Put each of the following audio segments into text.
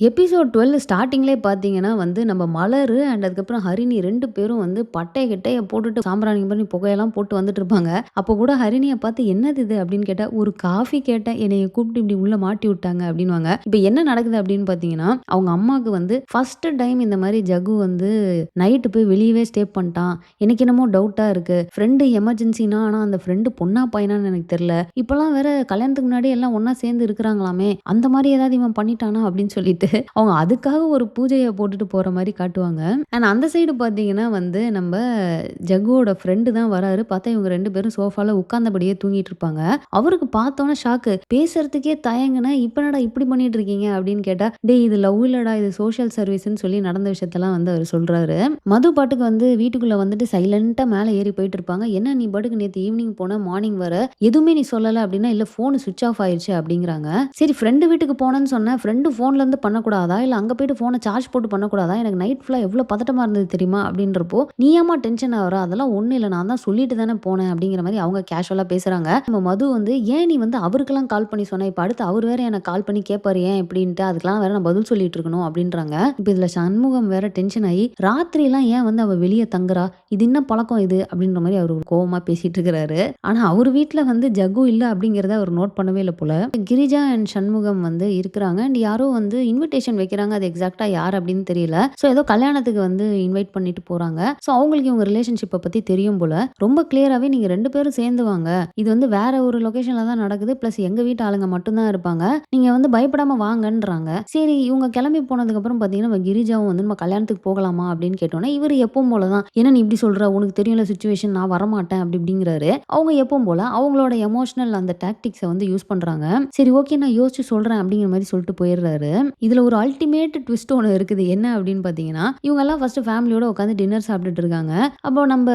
Episode 12 ஸ்டார்ட்டிங்லேயே பார்த்தீங்கன்னா வந்து, நம்ம மலரு அண்ட் அதுக்கப்புறம் ஹரிணி 2 பேரும் வந்து பட்டை கிட்டைய போட்டுட்டு சாம்பிராணி கிம்பிராணி புகையெல்லாம் போட்டு வந்துட்டுருப்பாங்க. அப்போ கூட ஹரிணிய பார்த்து "என்னது இது?" அப்படின்னு கேட்டா, "ஒரு காஃபி கேட்டேன். என்னைய கூப்பிட்டு இப்படி உள்ள மாட்டி விட்டாங்க" அப்படின்னுவாங்க. இப்போ என்ன நடக்குது அப்படின்னு பார்த்தீங்கன்னா, அவங்க அம்மாவுக்கு வந்து ஃபர்ஸ்ட் டைம் இந்த மாரி ஜகு வந்து நைட்டு போய் வெளியவே ஸ்டே பண்ணிட்டான். எனக்கு என்னமோ டவுட்டா இருக்கு. ஃப்ரெண்டு எமர்ஜென்சினா ஆனா அந்த ஃப்ரெண்டு பொண்ணா பையனான்னு எனக்கு தெரியல. இப்போலாம் வேற கல்யாணத்துக்கு முன்னாடி எல்லாம் ஒண்ணா சேர்ந்து இருக்கிறாங்களாமே. அந்த மாரி ஏதாவது இவன் பண்ணிட்டானா அப்படின்னு சொல்லிட்டு அவங்க அதுக்காக ஒரு பூஜைய போட்டுட்டு போற மாரி காட்டுவாங்க. அண்ட் அந்த சைடு பார்த்தீங்கன்னா வந்து நம்ப ஜக்குவோட ஃப்ரெண்டு தான் வராரு. பார்த்தா இவங்க 2 பேரும் சோஃபால உட்கார்ந்தபடியே தூங்கிட்டு இருப்பாங்க. அவருக்கு பார்த்தோனே ஷாக்கு. பேசுறதுக்கே தயங்குனேன். இப்ப என்னடா இப்படி பண்ணிட்டு இருக்கீங்க அப்படின்னு கேட்டா, டேய் இது லவ் இல்லடா இது சோஷியல் சர்வீஸ்ன்னு சொல்லி நடந்த விஷயத்தெல்லாம் வந்து அவர் சொல்றாரு. மது பாட்டுக்கு வந்து வீட்டுக்குள்ள வந்துட்டு சைலன்ட்டா மேல ஏறி போயிட்டு இருப்பாங்க. என்ன நீ பாட்டுக்கு நேத்து ஈவினிங் போன மார்னிங் வர எதுவுமே நீ சொல்லல அப்படின்னா, இல்ல ஃபோன் ஸ்விட்ச் ஆஃப் ஆயிருச்சு அப்படிங்கிறாங்க. சரி ஃப்ரெண்டு வீட்டுக்கு போனேன்னு சொன்னேன். ஃப்ரெண்டு ஃபோன்ல இருந்து பண்ணக்கூடாதா? இல்ல அங்க போயிட்டு ஃபோன சார்ஜ் போட்டு பண்ணக்கூடாதா? எனக்கு நைட் ஃபுல்லா எவ்ளோ பதட்டமா இருந்தது தெரியுமா? அப்படின்றப்போ, "நீ ஏம்மா டென்ஷன் ஆவுற? அதெல்லாம் ஒண்ணும் இல்ல. நான் தான் சொல்லிட்டு தானே போனேன்." அப்படிங்கிற மாரி அவங்க கேஷுவலா பேசுறாங்க. நம்ம மது வந்து, "ஏன் நீ வந்து அவருக்கெல்லாம் கால் பண்ணி சொன்ன? இப்ப அடுத்து அவரு வேற எனக்கு கால் பண்ணி கேட்பாரு ஏன் இப்படின்ட்டு. அதுக்கெல்லாம் வேற நான் பதில் சொல்லிட்டு இருக்கணும்." அப்படின்றாங்க. இப்ப இதுல சண்முகம் வேற டென்ஷன் ஆயி, "ராத்திரிலாம் ஏன் வந்து அவ வெளிய தங்குறா? இது என்ன பழக்கம் இது?" அப்படின்ற மாரி அவரு கோவமா பேசிட்டு இருக்கிறாரு. ஆனா அவரு வீட்ல வந்து ஜக்கு இல்ல அப்படிங்கிறத அவர் நோட் பண்ணவே இல்ல போல. கிரிஜா அண்ட் சண்முகம் வந்து இருக்கிறாங்க. அண்ட் யாரோ வந்து இன்விடேஷன் வைக்கிறாங்க. அது எக்ஸாக்ட்டா யார் அப்படின்னு தெரியல. ஸோ ஏதோ கல்யாணத்துக்கு வந்து இன்வைட் பண்ணிட்டு போறாங்க. ஸோ அவங்களுக்கு இவங்க ரிலேஷன்ஷிப்ப பத்தி தெரியும் போல. ரொம்ப கிளியராவே நீங்க 2 பேரும் சேர்ந்து வாங்க. இது வந்து வேற ஒரு லொகேஷன்ல தான் நடக்குது. பிளஸ் எங்க வீட்டு ஆளுங்க மட்டும் தான் இருப்பாங்க. நீங்க வந்து பயப்படாம வாங்கன்றாங்க. சரி இவங்க கிளம்பி போனதுக்கப்புறம் பார்த்தீங்கன்னா, நம்ம கிரிஜாவும் வந்து நம்ம கல்யாணத்துக்கு போகலாமா அப்படின்னு கேட்டோனே, இவரு எப்பவும் போல தான். "என்ன நீ இப்படி சொல்ற? உனக்கு தெரியும்ல சிச்சுவேஷன் நான் வரமாட்டேன்" அப்படி இப்படிங்கிறாரு. அவங்க எப்பவும் போல அவங்களோட எமோஷனல் அந்த டாக்டிக்ஸ வந்து யூஸ் பண்றாங்க. சரி ஓகே நான் யோசிச்சு சொல்றேன் அப்படிங்கிற மாரி சொல்லிட்டு போயிடுறாரு. இதுல ஒரு அல்டிமேட் ட்விஸ்ட் ஒண்ணு இருக்குது. என்ன அப்படின்னு பார்த்தீங்கன்னா, இவங்கலாம் ஃபர்ஸ்ட் ஃபேமிலியோட உட்காந்து டின்னர் சாப்பிட்டுட்டு இருக்காங்க. அப்போ நம்ப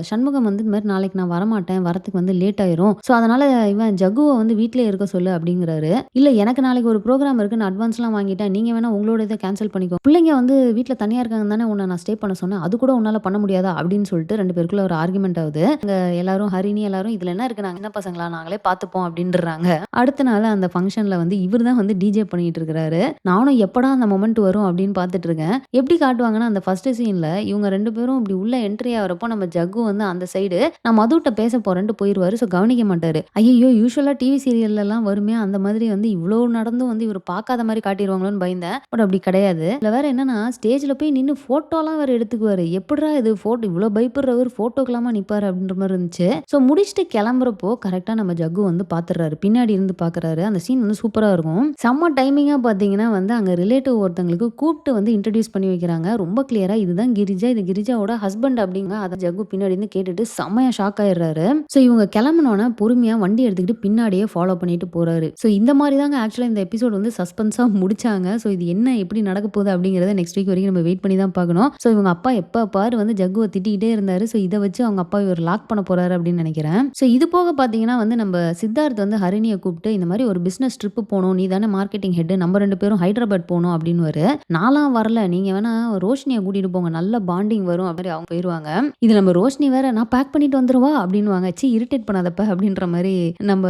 சண்முகம் வந்து இந்த மாரி நாளைக்கு நான் வரமாட்டேன். வரதுக்கு வந்து லேட் ஆயிரும். ஸோ அதனால இவன் ஜக்குவ வந்து வீட்லயே இருக்க சொல்லு அப்படிங்கிறாரு. இல்ல எனக்கு நாளைக்கு ஒரு ப்ரோகிராம் இருக்கு. நான் அட்வான்ஸ்லாம் வாங்கிட்டேன். நீங்க வேணா உங்களோட இத கேன்சல் பண்ணிக்கோ. பிள்ளைங்க வந்து வீட்ல தனியா இருக்காங்கன்னு தானே உன்ன நான் ஸ்டே பண்ண சொன்னேன். அது கூட உன்னால பண்ண முடியாதா? அப்படின்னு சொல்லிட்டு 2 பேருக்குள்ள ஒரு ஆர்குமென்ட் ஆகுது. அங்க எல்லாரும் ஹரிணி எல்லாரும் இதுல என்ன இருக்கு? நாங்க சின்ன பசங்களா நாங்களே பார்த்துப்போம் அப்படின்றாங்க. அடுத்த நாள் அந்த ஃபங்ஷன்ல வந்து இவரு தான் வந்து டிஜே பண்ணிட்டு இருக்கிறாரு. நானும் எப்படா அந்த மொமெண்ட் வரும் அப்படின்னு பார்த்துட்டு இருக்கேன். எப்படி காட்டுவாங்கன்னா, அந்த ஃபர்ஸ்ட் சீன்ல இவங்க 2 பேரும் இப்படி உள்ள என்ட்ரி ஆகுறப்போ நம்ம ஜக்கு வந்து அந்த சைடு நான் மதுட்ட பேச போறேன்ட்டு போயிருவாரு. ஸோ கவனிக்க மாட்டாரு. ஐய்யய்யோ! யூசுவலா டிவி சீரியல்லலாம் வருமே அந்த மாதிரி வந்து இவ்ளோ நடந்தும் வந்து இவரு பார்க்காத மாரி காட்டிருவாங்களோன்னு பயந்தேன். பட் அப்படி கிடையாது. இதுல வேற என்னன்னா ஸ்டேஜ்ல போய் நின்னு ஃபோட்டோலாம் வேற எடுத்துக்குவாரு. எப்புட்றா இது ஃபோட்டோ இவ்ளோ பயப்படுறவரு ஃபோட்டோக்கெல்லாமா நிப்பாரு அப்படின்ற மாரி இருந்துச்சு. ஸோ முடிச்சுட்டு கிளம்புறப்போ கரெக்ட்டா நம்ம ஜக்கு வந்து பார்த்துடுறாரு. பின்னாடி இருந்து பார்க்குறாரு. அந்த சீன் வந்து சூப்பரா இருக்கும். செம்ம டைமிங்கா பார்த்தீங்கன்னா வந்து அங்க ரிலேட்டிவ் ஒருத்தங்களுக்கு கூப்ட்டு வந்து இன்ட்ரோடியூஸ் பண்ணி வைக்கிறாங்க. ரொம்ப கிளியரா இதுதான் கிரிஜா. இது கிரிஜாவோட ஹஸ்பண்ட் அப்படிங்க. அத ஜக்கு பின்னாடி இருந்து கேட்டுட்டு செம்மையா ஷாக் ஆயிடுறாரு. ஸோ இவங்க கிளம்புனோனே பொறுமையா வண்டி எடுத்துக்கிட்டு பின்னாடியே ஃபாலோ பண்ணிட்டு போறாரு. ஸோ இந்த மாரி தாங்க ஆக்சுவலா இந்த எபிசோட் வந்து சஸ்பென்ஸா முடிச்சாங்க. ஸோ இது என்ன எப்படி நடக்க போகுது அப்படிங்கிறத நெக்ஸ்ட் வீக் வரைக்கும் நம்ம வெயிட் பண்ணி தான் பார்க்கணும். ஸோ இவங்க அப்பா எப்ப பாரு வந்து ஜக்குவ திட்டிக்கிட்டே இருந்தாரு. ஸோ இத வச்சு அவங்க அப்பா இவர் லாக் பண்ண போறாரு அப்படின்னு நினைக்கிறேன். ஸோ இது போக பார்த்தீங்கன்னா வந்து நம்ம சித்தார்த் வந்து ஹரிணிய கூப்பிட்டு இந்த மாரி ஒரு பிசினஸ் ட்ரிப் போணும். நீ தானே மார்க்கெட்டிங் ஹெட். நம்ம 2 பேரும் ஹைதராபாத் போணும் அப்படின்னுவாரு. நான்லாம் வரல. நீங்க வேணா ரோஷினிய கூட்டிட்டு போங்க. நல்ல பாண்டிங் வரும் அப்படி அவங்க போயிருவாங்க. இது நம்ம ரோஷினி வேற நான் பேக் பண்ணிட்டு வந்துருவா அப்படின்னுவாங்க. ச்சீ இரிட்டேட் பண்ணாதப்ப அப்படின்ற மாரி நம்ம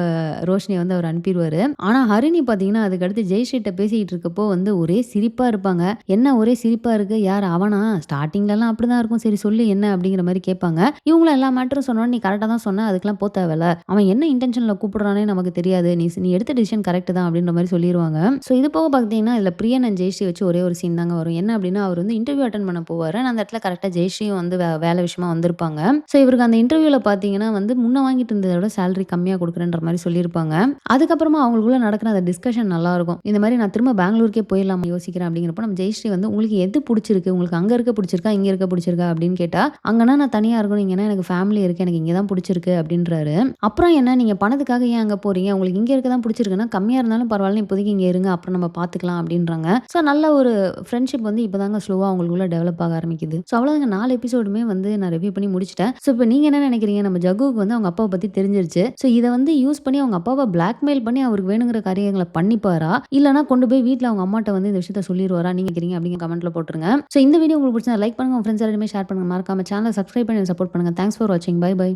ரோஷினிய வந்து அவர் அனுப்பிருவாரு. ஆனா ஹரிணி பார்த்தீங்கன்னா அதுக்கு அடுத்து ஜெயஸ்ரீட்ட பேசிட்டு இருக்கப்போ வந்து ஒரே சிரிப்பா இருப்பாங்க. என்ன ஒரே சிரிப்பா இருக்கு? யார் அவனா? ஸ்டார்ட்டிங்லலாம் அப்படிதான் இருக்கும். சரி சொல்லு என்ன அப்படிங்கிற மாரி கேட்பாங்க. இவங்களும் எல்லா மேட்டரும் சொன்னோனே நீ கரெக்ட்டா தான் சொன்ன. அதுக்கெல்லாம் போ தேவையில்ல. அவன் என்ன இன்டென்ஷன்ல கூப்பிடுறானே நமக்கு தெரியாது. நீ எடுத்த டிசிஷன் கரெக்ட் தான் அப்படின்ற மாரி சொல்லிருவாங்க. ஸோ இது போக பார்த்தீங்கன்னா இதுல பிரியன் அண்ட் ஜெயஸ்ரீ வச்சு ஒரே ஒரு சீன் தாங்க வரும். என்ன அப்படின்னா அவர் வந்து இன்டர்வியூ அட்டெண்ட் பண்ண போவாரு. ஆனா அந்த இடத்துல கரெக்ட்டா ஜெயஸ்ரீயும் வந்து வேலை விஷயமா வந்திருப்பாங்க. ஸோ இவருக்கு அந்த இன்டர்வியூல பார்த்தீங்கன்னா வந்து முன்ன வாங்கிட்டு இருந்தத விட சேலரி கம்மியா குடுக்குறேன்ற மாரி சொல்லியிருப்பாங்க. அதுக்கப்புறமா அவங்களுக்குள்ள நடக்கிற அந்த டிஸ்கஷன் நல்லாருக்கும். இந்த மாரி நான் திரும்ப பெங்களூருக்கே போயிடலாமா யோசிக்கிறேன் அப்படிங்கிறப்போ நம்ம ஜெயஸ்ரீ வந்து உங்களுக்கு எது புடிச்சிருக்கு? உங்களுக்கு அங்க இருக்க புடிச்சிருக்கா? இங்க இருக்க புடிச்சிருக்கா? அப்படின்னு கேட்டா, அங்கன்னா நான் தனியா இருக்கணும். இங்கன்னா எனக்கு ஃபேமிலி இருக்கு. எனக்கு இங்க தான் புடிச்சிருக்கு அப்படின்றாரு. அப்புறம் என்ன நீங்க பணத்துக்காக ஏன் அங்க போறீங்க? உங்களுக்கு இங்க இருக்க தான் புடிச்சிருக்குன்னா, கம்மியா இருந்தாலும் பரவாயில்ல. இப்போதைக்கு இங்க இருங்க. அப்புறம் நம்ம பார்த்துக்கலாம் அப்படின்றாங்க. ஸோ நல்ல ஒரு ஃப்ரெண்ட்ஷிப் வந்து இப்பதாங்க ஸ்லோவா அவங்களுக்குள்ள டெவலப் ஆக ஆரம்பிக்குது. ஸோ அவ்வளோதாங்க 4 எபிசோடுமே வந்து நான் ரிவ்யூ பண்ணி முடிச்சுட்டேன். ஸோ இப்போ நீங்க என்ன நினைக்கிறீங்க? நம்ம ஜக்குவுக்கு வந்து அவங்க அப்பாவ பத்தி தெரிஞ்சிருச்சு. ஸோ இத வந்து யூஸ் பண்ணி அவங்க அப்பாவ பிளாக்மெயில் பண்ணி அவருக்கு வேணுங்கிற காரியங்கள பண்ணிப்பாரா? இல்லன்னா கொண்டு போய் வீட்ல அவங்க அம்மாட்ட வந்து இந்த விஷயத்த சொல்லிருவாரா? நீங்க நினைக்கிறீங்க அப்படிங்கிற கமெண்ட்ல போட்டுருங்க. ஸோ இந்த வீடியோ உங்களுக்கு பிடிச்சா லைக் பண்ணுங்க. உங்க ஃப்ரெண்ட்ஸ் எல்லாருமே ஷேர் பண்ணுங்க. மறக்காம சேனல சப்ஸ்கிரைப் பண்ணி சப்போர்ட் பண்ணுங்க. தேங்க்ஸ் ஃபார் வாட்சிங். Bye by.